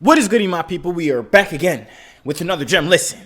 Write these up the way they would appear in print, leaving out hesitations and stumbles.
What is goody, my people? We are back again with another gem. Listen,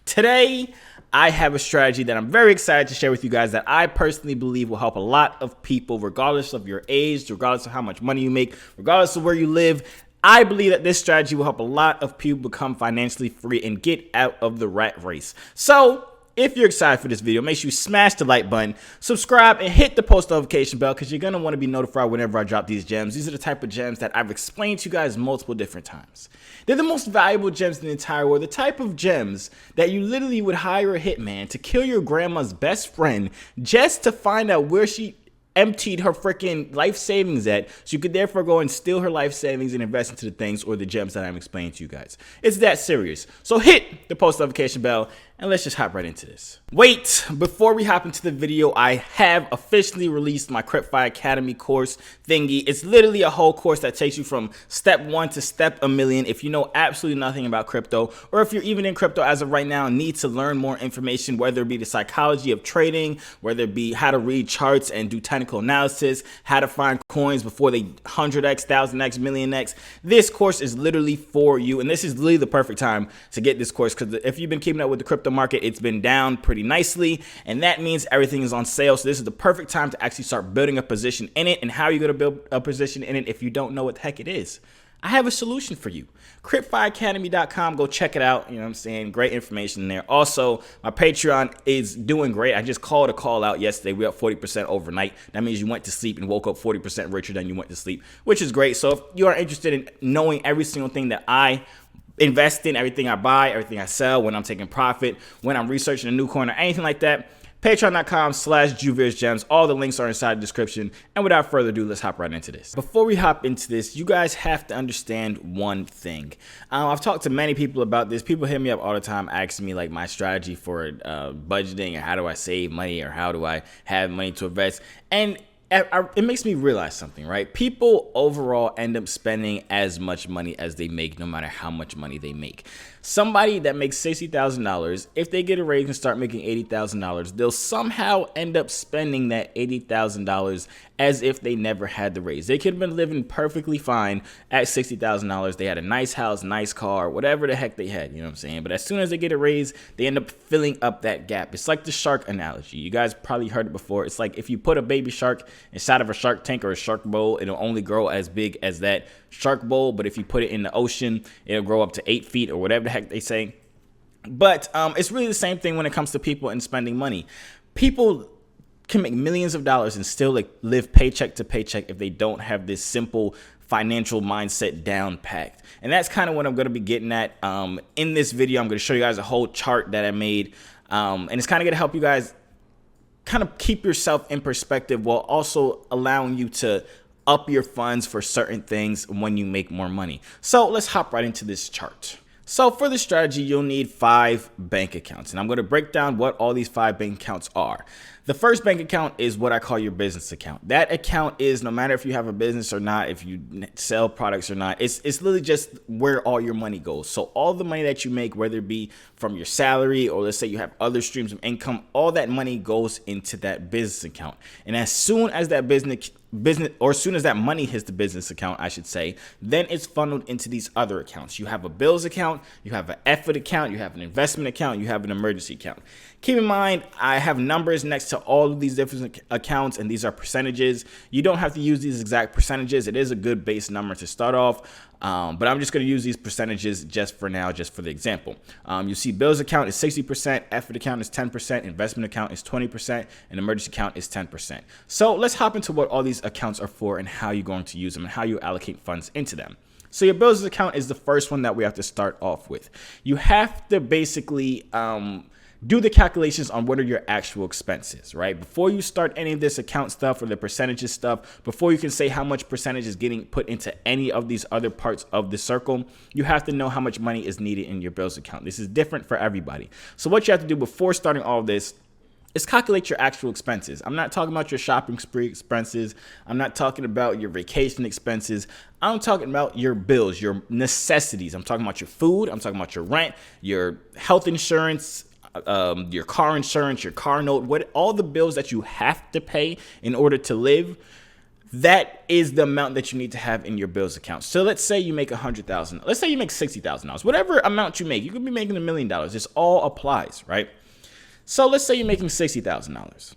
today I have a strategy that I'm very excited to share with you guys that I personally believe will help a lot of people, regardless of your age, regardless of how much money you make, regardless of where you live. I believe that this strategy will help a lot of people become financially free and get out of the rat race. So if you're excited for this video, make sure you smash the like button, subscribe, and hit the post notification bell because you're going to want to be notified whenever I drop these gems. These are the type of gems that I've explained to you guys multiple different times. They're the most valuable gems in the entire world. The type of gems that you literally would hire a hitman to kill your grandma's best friend just to find out where she emptied her freaking life savings at, so you could therefore go and steal her life savings and invest into the things or the gems that I'm explaining to you guys. It's that serious. So hit the post notification bell and let's just hop right into this. Wait, before we hop into the video, I have officially released my Crepefy Academy course thingy. It's literally a whole course that takes you from step 1 to step 1,000,000. If you know absolutely nothing about crypto, or if you're even in crypto as of right now and need to learn more information, whether it be the psychology of trading, whether it be how to read charts and do technical analysis, how to find coins before they 100x, 1000x, millionx, this course is literally for you. And this is literally the perfect time to get this course, because if you've been keeping up with the crypto market, it's been down pretty nicely, and that means everything is on sale. So this is the perfect time to actually start building a position in it. And how are you going to build a position in it if you don't know what the heck it is? I have a solution for you. Crepefyacademy.com. Go check it out. You know what I'm saying? Great information there. Also, my Patreon is doing great. I just called a call out yesterday. We're up 40% overnight. That means you went to sleep and woke up 40% richer than you went to sleep, which is great. So if you are interested in knowing every single thing that I invest in, everything I buy, everything I sell, when I'm taking profit, when I'm researching a new coin or anything like that, patreon.com/JoovierGems. All the links are inside the description. And without further ado, let's hop right into this. Before we hop into this, you guys have to understand one thing. I've talked to many people about this. People hit me up all the time asking me like my strategy for budgeting, or how do I save money, or how do I have money to invest. And it makes me realize something, right? People overall end up spending as much money as they make, no matter how much money they make. Somebody that makes $60,000, if they get a raise and start making $80,000, they'll somehow end up spending that $80,000 as if they never had the raise. They could have been living perfectly fine at $60,000. They had a nice house, nice car, whatever the heck they had, you know what I'm saying? But as soon as they get a raise, they end up filling up that gap. It's like the shark analogy. You guys probably heard it before. It's like if you put a baby shark inside of a shark tank or a shark bowl, it'll only grow as big as that shark bowl. But if you put it in the ocean, it'll grow up to 8 feet or whatever the heck they say. But it's really the same thing when it comes to people and spending money. People can make millions of dollars and still live paycheck to paycheck if they don't have this simple financial mindset down packed. And that's kind of what I'm going to be getting at in this video. I'm going to show you guys a whole chart that I made, and it's kind of going to help you guys kind of keep yourself in perspective while also allowing you to up your funds for certain things when you make more money. So let's hop right into this chart. So for the strategy, you'll need 5 bank accounts, and I'm going to break down what all these 5 bank accounts are. The first bank account is what I call your business account. That account is, no matter if you have a business or not, if you sell products or not, it's literally just where all your money goes. So all the money that you make, whether it be from your salary or let's say you have other streams of income, all that money goes into that business account. And as soon as that as soon as that money hits the business account, I should say, then it's funneled into these other accounts. You have a bills account, you have an effort account, you have an investment account, you have an emergency account. Keep in mind, I have numbers next to all of these different accounts, and these are percentages. You don't have to use these exact percentages. It is a good base number to start off. But I'm just going to use these percentages just for now, just for the example. You see bills account is 60%, effort account is 10%, investment account is 20%, and emergency account is 10%. So let's hop into what all these accounts are for and how you're going to use them and how you allocate funds into them. So your bills account is the first one that we have to start off with. You have to basically do the calculations on what are your actual expenses, right? Before you start any of this account stuff or the percentages stuff, before you can say how much percentage is getting put into any of these other parts of the circle, you have to know how much money is needed in your bills account. This is different for everybody. So what you have to do before starting all of this is calculate your actual expenses. I'm not talking about your shopping spree expenses. I'm not talking about your vacation expenses. I'm talking about your bills, your necessities. I'm talking about your food. I'm talking about your rent, your health insurance, your car insurance, your car note, all the bills that you have to pay in order to live. that is the amount that you need to have in your bills account. So let's say you make $100,000. Let's say you make $60,000. Whatever amount you make, you could be making $1 million. This all applies, right? So let's say you're making $60,000.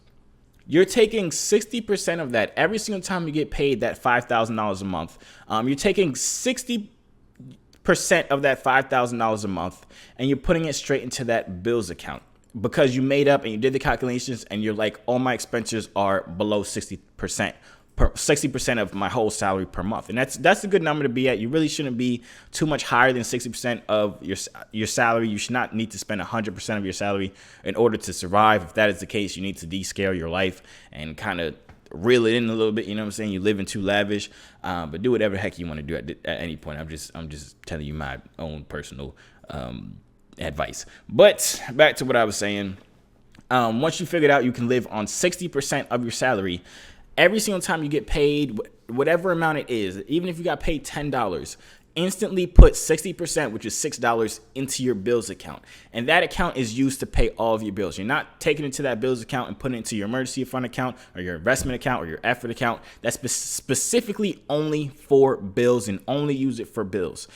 You're taking 60% of that every single time you get paid that $5,000 a month. You're taking 60% of that $5,000 a month, and you're putting it straight into that bills account because you made up and you did the calculations, and you're like, all my expenses are below 60%. 60% of my whole salary per month. And that's a good number to be at. You really shouldn't be too much higher than 60% of your salary. You should not need to spend 100% of your salary in order to survive. If that is the case, you need to descale your life and kind of reel it in a little bit. You know what I'm saying? You're living too lavish, but do whatever the heck you want to do at any point. I'm just telling you my own personal advice. But back to what I was saying. Once you figured out you can live on 60% of your salary, every single time you get paid, whatever amount it is, even if you got paid $10, instantly put 60%, which is $6, into your bills account. And that account is used to pay all of your bills. You're not taking it to that bills account and putting it into your emergency fund account or your investment account or your effort account. That's specifically only for bills and only use it for bills.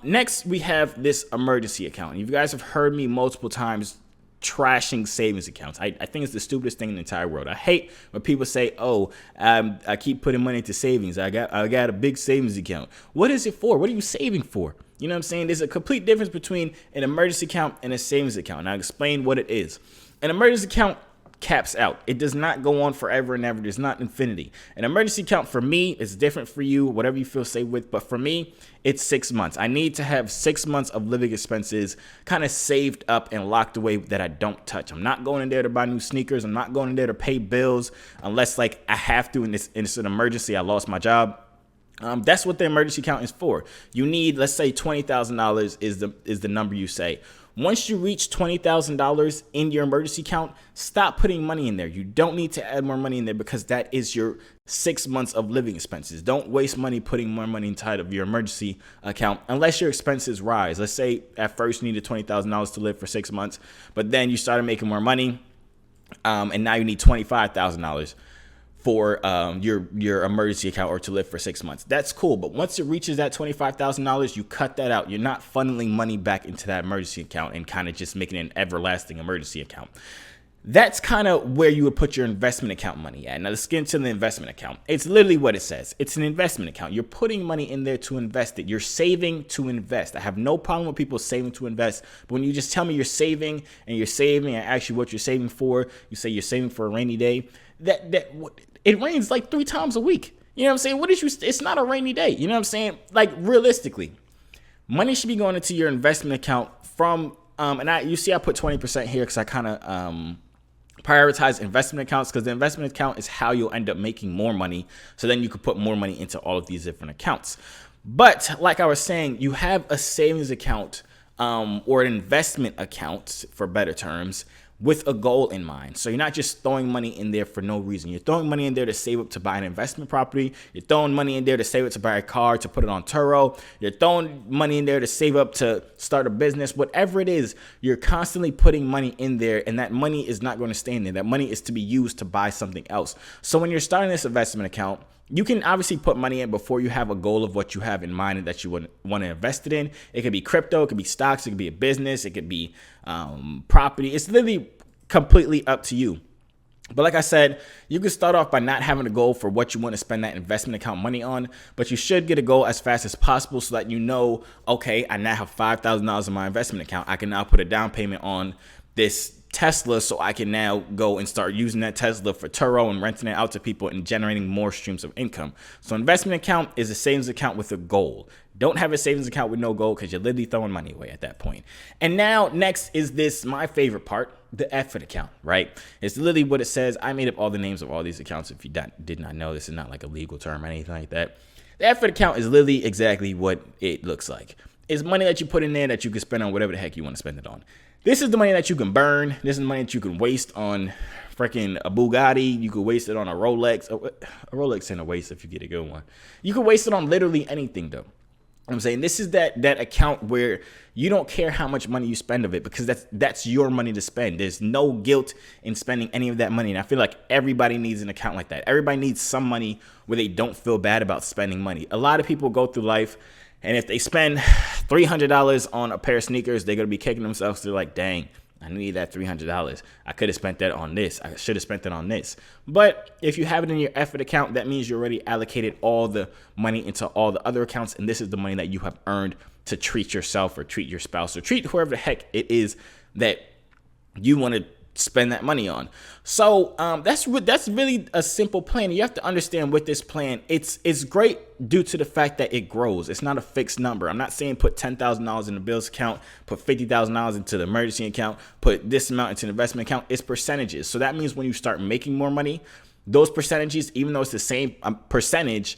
Next, we have this emergency account. You guys have heard me multiple times trashing savings accounts. I think it's the stupidest thing in the entire world. I hate when people say, "Oh, I keep putting money into savings. I got a big savings account." What is it for? What are you saving for? You know what I'm saying? There's a complete difference between an emergency account and a savings account. And I'll explain what it is. An emergency account caps out. It does not go on forever and ever. There's not infinity. An emergency account for me is different for you, whatever you feel safe with. But for me, it's 6 months. I need to have 6 months of living expenses kind of saved up and locked away that I don't touch. I'm not going in there to buy new sneakers. I'm not going in there to pay bills unless like I have to and it's an emergency. I lost my job. That's what the emergency account is for. You need, let's say $20,000 is the number you say. Once you reach $20,000 in your emergency account, stop putting money in there. You don't need to add more money in there because that is your 6 months of living expenses. Don't waste money putting more money inside of your emergency account unless your expenses rise. Let's say at first you needed $20,000 to live for 6 months, but then you started making more money, and now you need $25,000 for your emergency account or to live for 6 months. That's cool. But once it reaches that $25,000, you cut that out. You're not funneling money back into that emergency account and kind of just making it an everlasting emergency account. That's kind of where you would put your investment account money at. Now let's get into the investment account. It's literally what it says. It's an investment account. You're putting money in there to invest it. You're saving to invest. I have no problem with people saving to invest. But when you just tell me you're saving and ask you what you're saving for, you say you're saving for a rainy day. It rains like 3 times a week. You know what I'm saying? It's not a rainy day. You know what I'm saying? Like realistically, money should be going into your investment account from, you see I put 20% here because I kind of prioritize investment accounts because the investment account is how you'll end up making more money. So then you could put more money into all of these different accounts. But like I was saying, you have a savings account or an investment account, for better terms, with a goal in mind. So you're not just throwing money in there for no reason. You're throwing money in there to save up to buy an investment property. You're throwing money in there to save up to buy a car, to put it on Turo. You're throwing money in there to save up to start a business. Whatever it is, you're constantly putting money in there, and that money is not going to stay in there. That money is to be used to buy something else. So when you're starting this investment account, you can obviously put money in before you have a goal of what you have in mind and that you want to invest it in. It could be crypto, it could be stocks, it could be a business, it could be property. It's literally completely up to you. But like I said, you can start off by not having a goal for what you want to spend that investment account money on, but you should get a goal as fast as possible so that you know, okay, I now have $5,000 in my investment account. I can now put a down payment on this Tesla, so I can now go and start using that Tesla for Turo and renting it out to people and generating more streams of income. So investment account is a savings account with a goal. Don't have a savings account with no goal because you're literally throwing money away at that point. And now next is this, my favorite part, the effort account, right? It's literally what it says. I made up all the names of all these accounts. If you did not know, this is not like a legal term or anything like that. The effort account is literally exactly what it looks like. It's money that you put in there that you can spend on whatever the heck you want to spend it on. This is the money that you can burn. This is money that you can waste on freaking a Bugatti. You could waste it on a Rolex. A Rolex ain't a waste if you get a good one. You could waste it on literally anything, though. I'm saying this is that account where you don't care how much money you spend of it, because that's your money to spend. There's no guilt in spending any of that money. And I feel like everybody needs an account like that. Everybody needs some money where they don't feel bad about spending money. A lot of people go through life, and if they spend $300 on a pair of sneakers, they're going to be kicking themselves. They're like, dang, I need that $300. I could have spent that on this. I should have spent it on this. But if you have it in your effort account, that means you already allocated all the money into all the other accounts. And this is the money that you have earned to treat yourself or treat your spouse or treat whoever the heck it is that you want to spend that money on. So that's really a simple plan. You have to understand with this plan, it's great due to the fact that it grows. It's not a fixed number. I'm not saying put $10,000 in the bills account, put $50,000 into the emergency account, put this amount into the investment account. It's percentages. So that means when you start making more money, those percentages, even though it's the same percentage,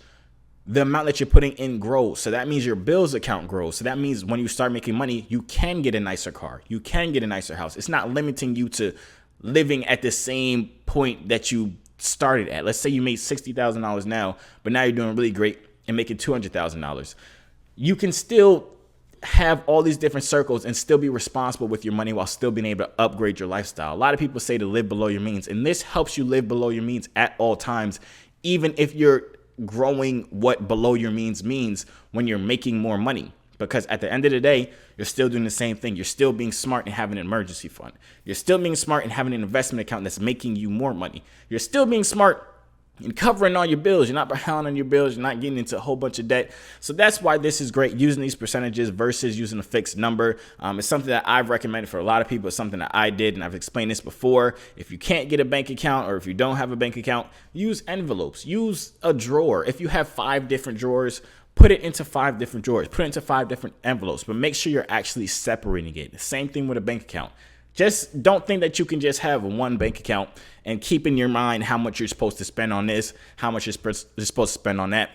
the amount that you're putting in grows. So that means your bills account grows. So that means when you start making money, you can get a nicer car. You can get a nicer house. It's not limiting you to living at the same point that you started at. Let's say you made $60,000 now, but now you're doing really great and making $200,000. You can still have all these different circles and still be responsible with your money while still being able to upgrade your lifestyle. A lot of people say to live below your means, and this helps you live below your means at all times, even if you're growing what below your means means when you're making more money. Because at the end of the day, you're still doing the same thing. You're still being smart and having an emergency fund. You're still being smart and having an investment account that's making you more money. You're still being smart and covering all your bills. You're not behind on your bills. You're not getting into a whole bunch of debt. So that's why this is great, using these percentages versus using a fixed number. It's something that I've recommended for a lot of people. It's something that I did, and I've explained this before. If you can't get a bank account, or if you don't have a bank account, use envelopes. Use a drawer. If you have 5 different drawers, put it into 5 different drawers. Put it into 5 different envelopes, but make sure you're actually separating it. The same thing with a bank account. Just don't think that you can just have one bank account and keep in your mind how much you're supposed to spend on this, how much you're supposed to spend on that.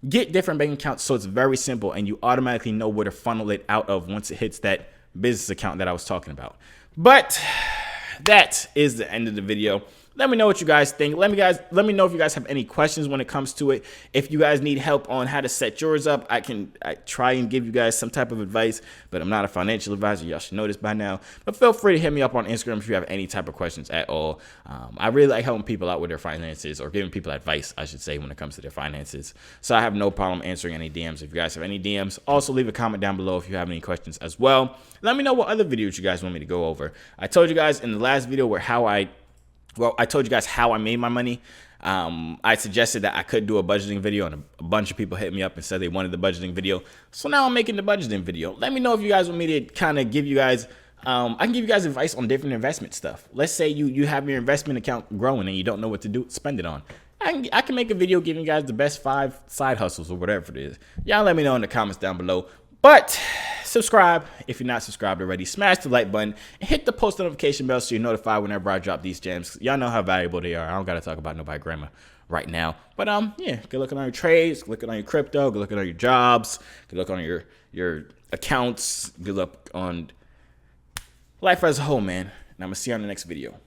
Get different bank accounts so it's very simple, and you automatically know where to funnel it out of once it hits that business account that I was talking about. But that is the end of the video. Let me know what you guys think. Let me know if you guys have any questions when it comes to it. If you guys need help on how to set yours up, I try and give you guys some type of advice, but I'm not a financial advisor. Y'all should know this by now. But feel free to hit me up on Instagram if you have any type of questions at all. I really like helping people out with their finances, or giving people advice, I should say, when it comes to their finances. So I have no problem answering any DMs. If you guys have any DMs, also leave a comment down below if you have any questions as well. Let me know what other videos you guys want me to go over. I told you guys in the last video I told you guys how I made my money. I suggested that I could do a budgeting video, and a bunch of people hit me up and said they wanted the budgeting video. So now I'm making the budgeting video. Let me know if you guys want me to kind of give you guys, I can give you guys advice on different investment stuff. Let's say you have your investment account growing and you don't know what to spend it on. I can make a video giving you guys the best 5 side hustles or whatever it is. Y'all let me know in the comments down below. But subscribe if you're not subscribed already. Smash the like button and hit the post notification bell so you're notified whenever I drop these gems. Y'all know how valuable they are. I don't got to talk about nobody grammar right now. But yeah, good looking on your trades, good looking on your crypto, good looking on your jobs, good look on your accounts, good luck on life as a whole, man. And I'm going to see you on the next video.